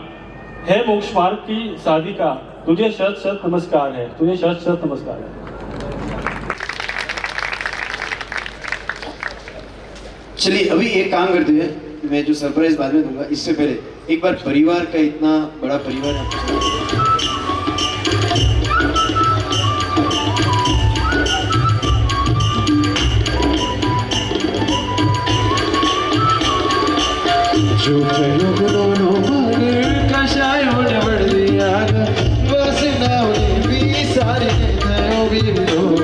है मोक्ष मार्ग की साधिका, तुझे शत शत नमस्कार है, तुझे शत शत नमस्कार है। चलिए अभी एक काम करते हैं, मैं जो सरप्राइज बाद में दूंगा, इससे पहले एक बार परिवार का इतना बड़ा परिवार जो प्रयोग दोनों भाग कषायों ने बढ़ दिया, बस नावने भी सारी नैनों भी लोग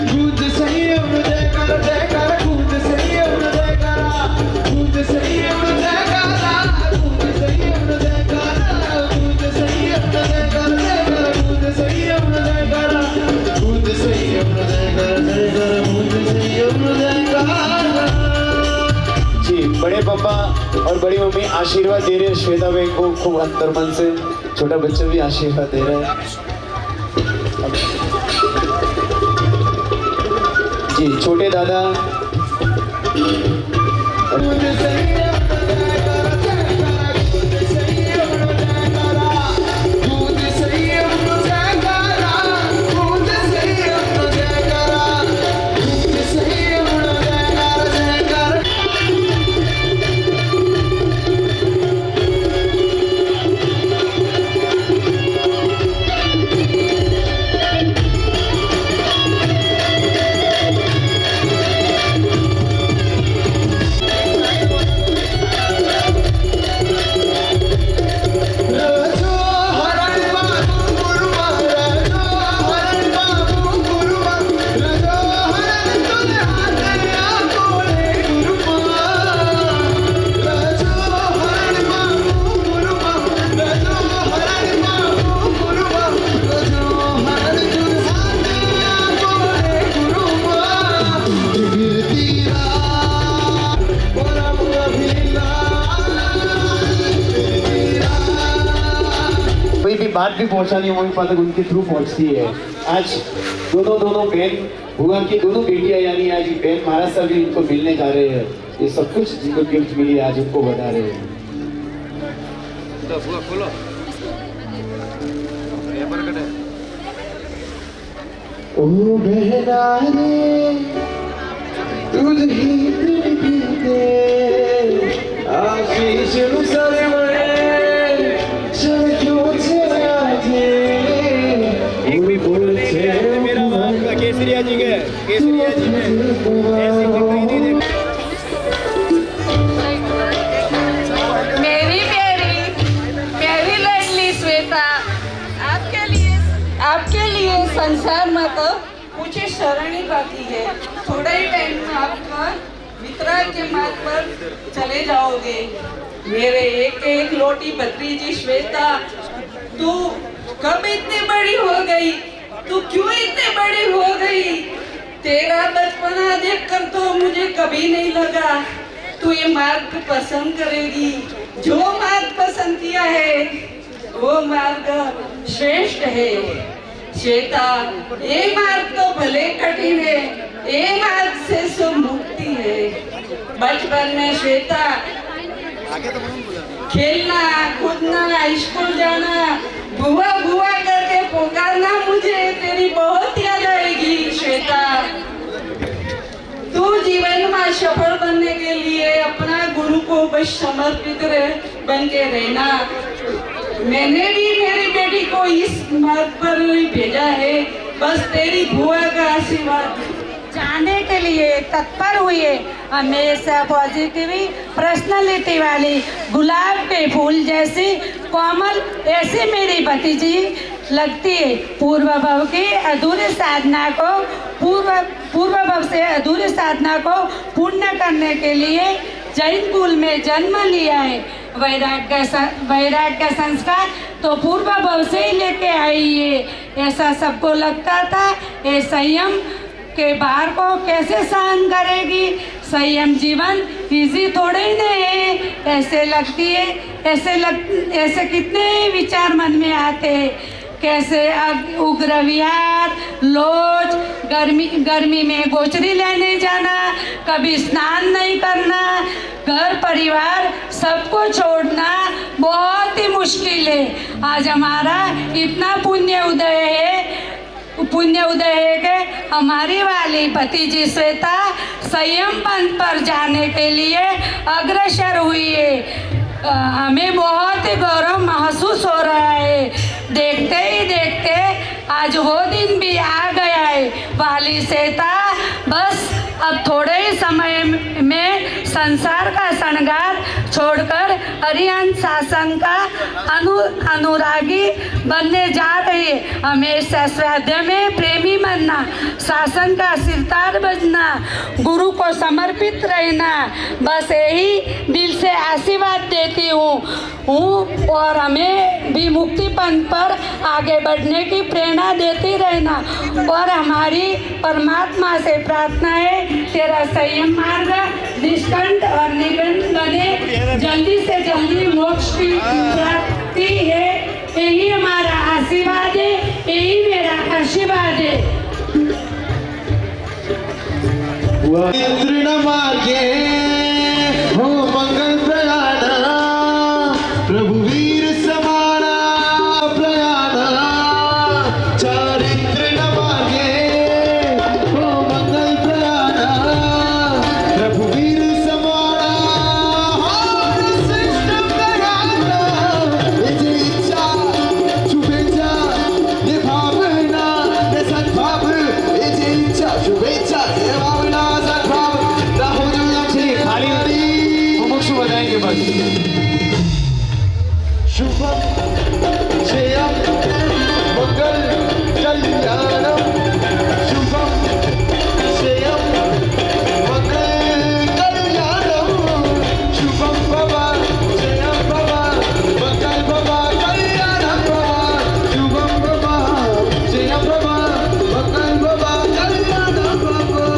खुद संयम देकर देकर, खुद संयम देकर, खुद संयम देकर, खुद संयम देकर, खुद संयम देकर, खुद संयम देकर, खुद संयम देकर, खुद संयम देकर। जी बड़े पापा और बड़ी मम्मी आशीर्वाद दे रहे हैं श्वेता बहन को खूब अंतर्मन से, छोटा बच्चा भी आशीर्वाद दे रहा है। जी छोटे दादा खुद संयम बात भी पहुंचानी मम्मी पापा तक उनके थ्रू पहुंचती है। आज दोनों बहन बुआ की दोनों बेटियां यानी आज बहन महाराज सर भी इनको मिलने जा रहे हैं। ये सब कुछ जिनको गिफ्ट मिली आज उनको बता रहे हैं। ओ बहना रे तुझे पीते आशीष सरवरे चलो चला जे कोई बोलते मेरा आपका केसरिया जी के केसरिया जी में ऐसी कहीं नहीं देखी। मेरी प्यारी लाडली श्वेता, आपके लिए संसार में तो कुछ शरण ही बाकी है। थोड़ा ही टाइम में आप वितराग के मार्ग पर चले जाओगे। मेरे एक लोटी भतीजी श्वेता, तू कब इतनी बड़ी हो गई? तू क्यों इतनी बड़ी हो गई? तेरा बचपना देखकर तो मुझे कभी नहीं लगा तू ये मार्ग पसंद करेगी। जो मार्ग पसंद किया है वो मार्ग श्रेष्ठ है। श्वेता, ये मार्ग तो भले कठिन है, ये मार्ग से सुख मुक्ति है। बचपन में श्वेता खेलना कूदना स्कूल जाना बुआ बुआ करके पुकारना मुझे तेरी बहुत याद आएगी। श्वेता, तू जीवन में सफल बनने के लिए अपना गुरु को बस समर्पित बन के रहना। मैंने भी मेरी बेटी को इस मार्ग पर भेजा है, बस तेरी बुआ का आशीर्वाद जाने के लिए तत्पर हुए। हमेशा पॉजिटिव पर्सनालिटी वाली गुलाब के फूल जैसी कोमल ऐसी मेरी भतीजी लगती है। पूर्व भव की अधूरी साधना को पूर्व भव से अधूरी साधना को पूर्ण करने के लिए जैन कुल में जन्म लिया है। वैराग्य संस्कार तो पूर्व भव से ही लेके आई है। ऐसा सबको लगता था ये संयम के बाहर को कैसे सहन करेगी। संयम जीवन इजी थोड़े ही नहीं है। ऐसे कितने विचार मन में आते हैं। कैसे उग्र विहार, लोच, गर्मी में गोचरी लेने जाना, कभी स्नान नहीं करना, घर परिवार सबको छोड़ना बहुत ही मुश्किल है। आज हमारा इतना पुण्य उदय है कि हमारी वाली भतीजी श्वेता संयम पंथ पर जाने के लिए अग्रसर हुई है। हमें बहुत ही गौरव महसूस हो रहा है। देखते ही देखते आज वो दिन भी आ गया है। वाली श्वेता, बस अब थोड़े ही समय में संसार का श्रृंगार छोड़कर हरिहंस शासन का अनुरागी बनने जा रही है। हमेशा श्राद्ध में प्रेमी बनना, शासन का सिरदार बनना, गुरु को समर्पित रहना, बस यही दिल से आशीर्वाद देती हूँ और हमें भी मुक्ति पंथ पर आगे बढ़ने की प्रेरणा देती रहना। और हमारी परमात्मा से प्रार्थना है तेरा संयम मार्ग निष्कंठ और निगंठ बने, जल्दी से जल्दी मोक्ष की प्राप्ति है। यही हमारा आशीर्वाद है, यही मेरा आशीर्वाद है। तृण मार्गे हो मंगल प्रयाण, प्रभु वीर समाना प्रयाण। चारित्र मार्गे हो मंगल प्रयाण, प्रभु वीर समाना श्रेष्ठ प्रयाण। निज इच्छा शुभेच्छा ये भावना ये सद्भाव, निज इच्छा शुभेच्छा ये भावना सद्भाव। राहो जो चलिए खाली मुमुक्षु बताएंगे बस। शुभम जयम मंगल कल्याणम, शुभम जयम मंगल कल्याणम। शुभम भवा जयम भवा मंगल भवा कल्याणम भवा। शुभम भवा जयम भवा मंगल भवा कल्याणम भवा।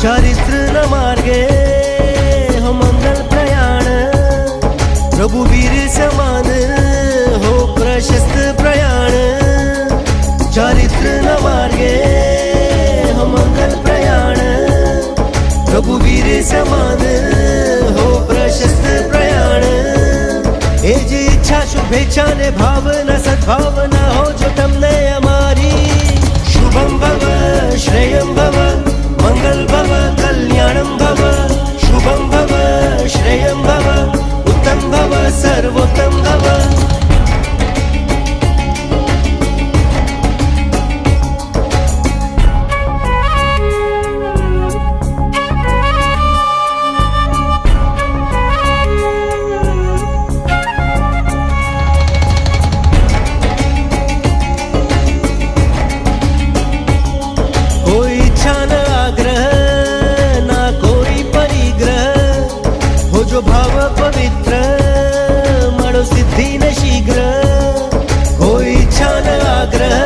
चारित्र न मार्गे हो मंगल प्रयाण, रघुवीर समान हो प्रशस्त प्रयाण। चारित्र न मार्गे हो मंगल प्रयाण, रघुवीर समान हो प्रशस्त प्रयाण। ए जी इच्छा शुभेच्छा ने भावना सद्भावना हो जो तमने हमारी। शुभम भव श्रेयम भव मंगल भव कल्याणम भव। शुभम भव श्रेयम भव उत्तम भव सर्वोत्तम भव। कोई इच्छा न आग्रह ना कोई परिग्रह हो जो भाव पवित्र मणो सिद्धि न शीघ्र। कोई इच्छा न आग्रह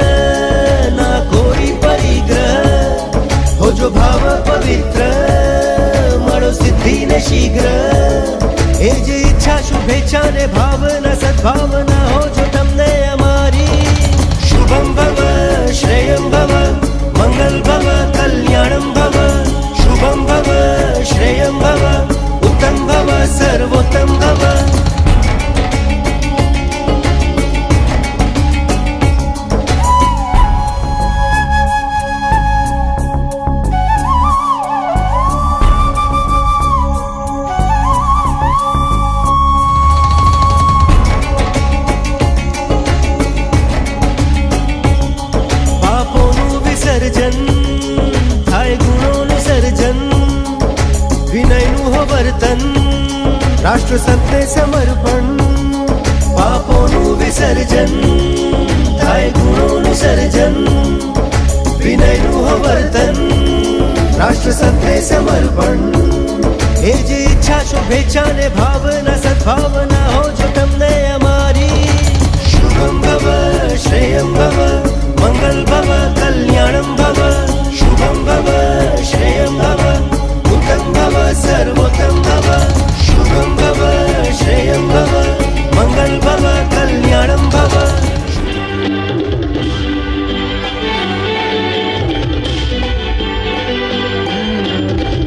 ना कोई परिग्रह हो जो भाव पवित्र मणो सिद्धि न शीघ्र। ए जी इच्छा शुभेच्छा ने भावना सद्भावना हो जो तमने हमारी। शुभम भव श्रेयम भव मंगल भव कल्याणम भव। शुभम भव श्रेयम भव उत्तम भव सर्वोत्तम भव। પાપોનું વિસર્જન થાય ગુણોનું સર્જન। વિનયનું હો વર્તન રાષ્ટ્ર સંતે સમર્પણ। પાપોનું વિસર્જન થાય ગુણોનું સર્જન। વિનયનું હો વર્તન રાષ્ટ્ર સંતે સમર્પણ। એ જે ઈચ્છા શુભેચ્છા ને ભાવના સદ્ભાવના હો જો તમને અમારી। શુભમ ભવ શ્રેયમ ભવ मंगल भव कल्याणम भव। शुभम भव श्रेयम भव उत्तम भव सर्वोत्तम भव। शुभम भव श्रेयम भव मंगल भव कल्याणम भव।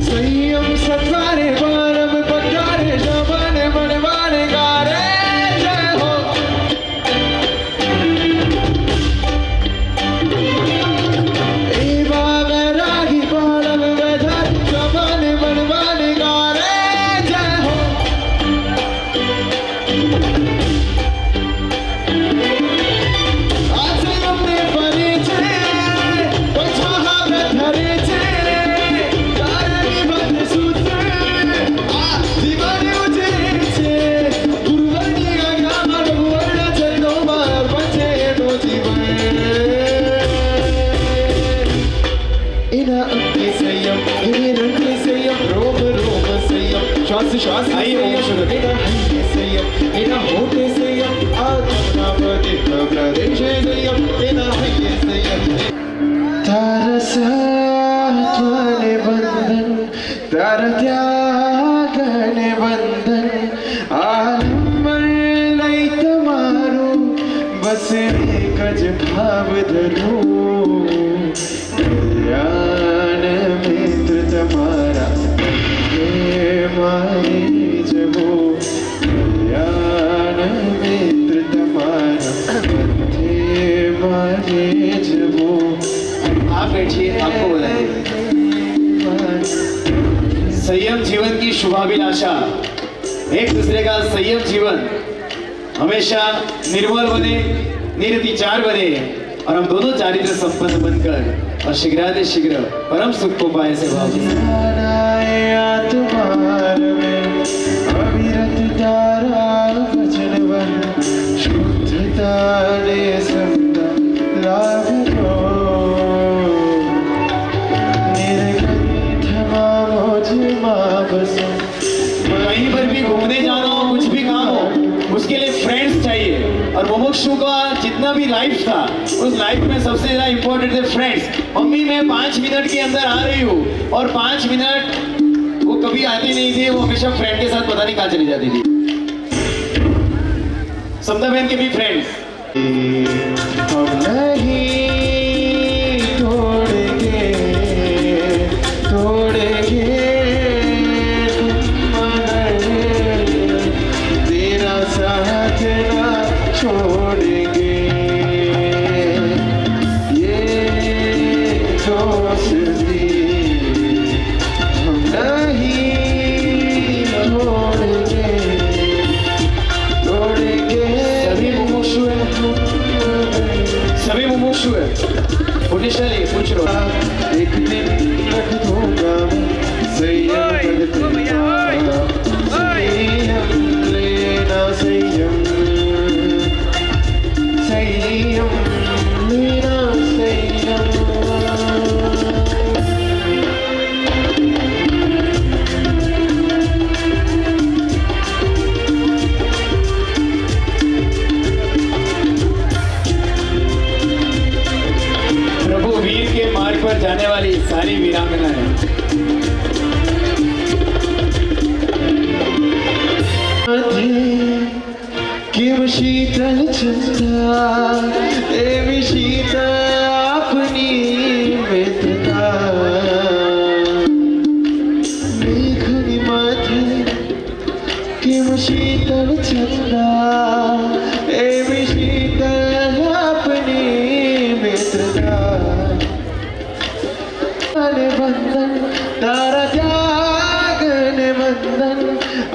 संयम सत्वारे परम पकारे शबन बनवाने गारे जय हो। ए बागरागी परम गधर शबन बनवाने गारे जय हो। आज हमने परी छे पछा हाथ धरे छे तारनी बंद सूत्र आ जीवन उजरे छे। गुरुवनी गामर वर्ण चलो मार बचे नो जीवन। इना अंके संयम इने रंगे संयम रोम रोम संयम श्वास श्वास आइए, ओम शुरू। इना हंके संयम इना होठे संयम आत्मा प्रदेश प्रदेश संयम इना हंके संयम। तारा सात्वाने बंधन तारा त्यागने बंधन आलंबन नहीं तुम्हारो बस एक ज भाव धरो। कल्याण मित्र तुम्हारा हे मारे जबो। कल्याण मित्र तुम्हारा हे मारे जबो। आप बैठिए, आपको बुलाइए। संयम जीवन की शुभाभिलाषा, एक दूसरे का संयम जीवन हमेशा निर्मल बने, निर्विचार बने और हम दोनों चारित्र संपन्न बनकर और शीघ्रातिशीघ्र परम सुख को पाए से भाव से। तुम्हार में अविरत तारा वचनवन शुद्धता ने शब्द लाभ लो। निर्गंध मामोज माबसो। कहीं पर भी घूमने जाना हो, कुछ भी काम हो, उसके लिए फ्रेंड्स चाहिए और मुमुक्षु का जितना जितना भी लाइफ था उस लाइफ में सबसे ज्यादा इंपॉर्टेंट थे फ्रेंड्स। मम्मी मैं 5 मिनट के अंदर आ रही हूँ और 5 मिनट वो कभी आती नहीं थी, वो हमेशा फ्रेंड के साथ पता नहीं कहाँ चली जाती थी। समता बहन के भी फ्रेंड्स। हम नहीं तोड़ेंगे मगर तेरा साथ ना छोड़ेंगे, ये दोस्ती हम नहीं सभी मुमुक्षु है। पुण्यशाली पूछ लो। एक दिन रख दूंगा संयम लेना, संयम लेना संयम। प्रभु वीर के मार्ग पर जाने वाली सारी वीरांगना है। किम शीतल चिंता देवी शीतल अपनी मित्रता, मेघनी माथे किम शीतल चिंता देवी शीतल अपनी मित्रता। बंधन तारा त्यागन बंधन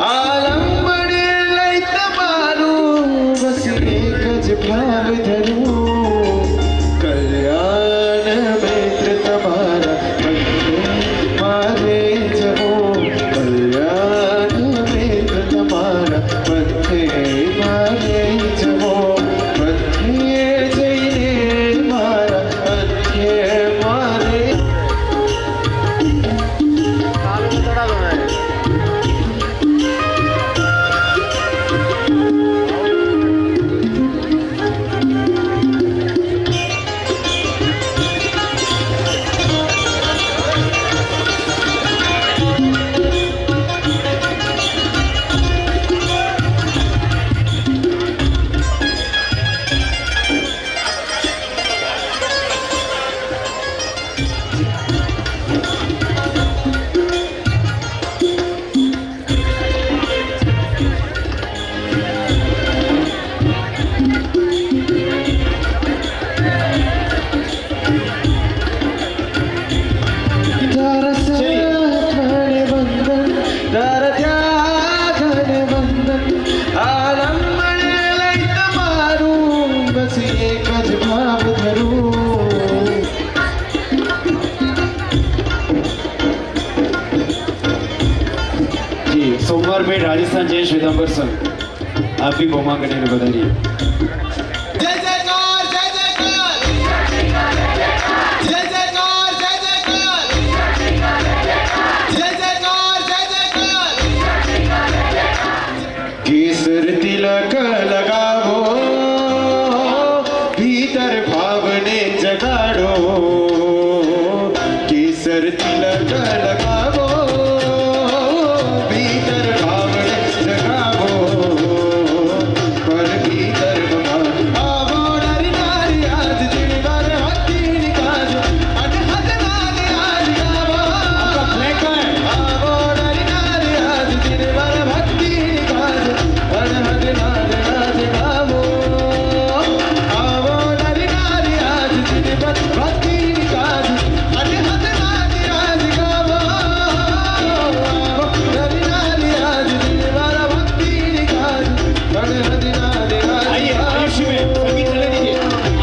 आलम्बन लैत मारू, बस एक ज भाव धरू, कल्याण मित्र तुम्हारा बंधे मारे जबो, कल्याण मित्र तुम्हारा बंधे मारे जबो, बंधे जैने मारा बंधे मारे। सोमवार में राजस्थान जय श्वेतांबर संघ आप भी बोमा करने में बताइए। जय जयकार जय जयकार जय जयकार जय जयकार जय जयकार जय जयकार। केसर तिलक लगावो भीतर भावने जगाड़ो, केसर तिलक लगावो भीतर भावने जगावो, पर भीतर आवो नारी नारी आज जिणवार हत्ती निकाज अनहद नारी आज गावो, आवो नारी नारी आज जिणवार भक्ति निकाज अनहद नारी आज गावो, आवो नारी नारी आज जिणवार भक्ति निकाज अनहद नारी आज गावो, आवो नारी नारी आज जिणवार भक्ति निकाज अनहद नारी आज। आइए आयुषी में संगीत चले दीजिए।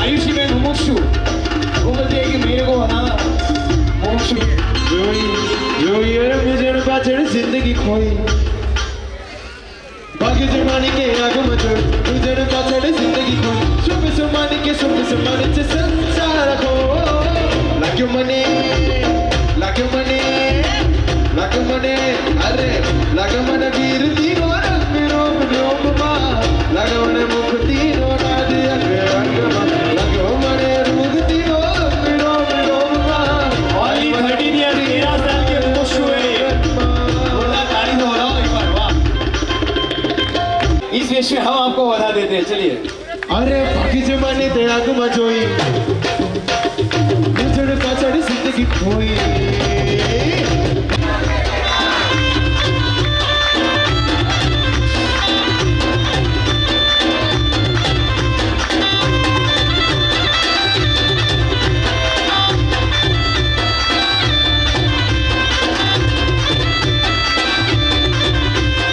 आयुषी में मुमुक्षु वो बोलती है कि मेरे को बनाना मुमुक्षु। रोई रंग जन पाचड़ जिंदगी खोई, भाग्य जमाने के आगो मचोड़ जन पाचड़ जिंदगी खोई, शुभ सुमाने के शुभ सुमाने से संसार को लाग्यो मने अरे लाग्यो मन वीर तीनो रंग रोम रोम मा लाग्यो मन मुख तीनो नाद अग्र अंग मा देश में हम आपको बधा देते हैं, चलिए। अरे बाकी जमाने ते आग में जोई नजर पाछड़ जिंदगी खोई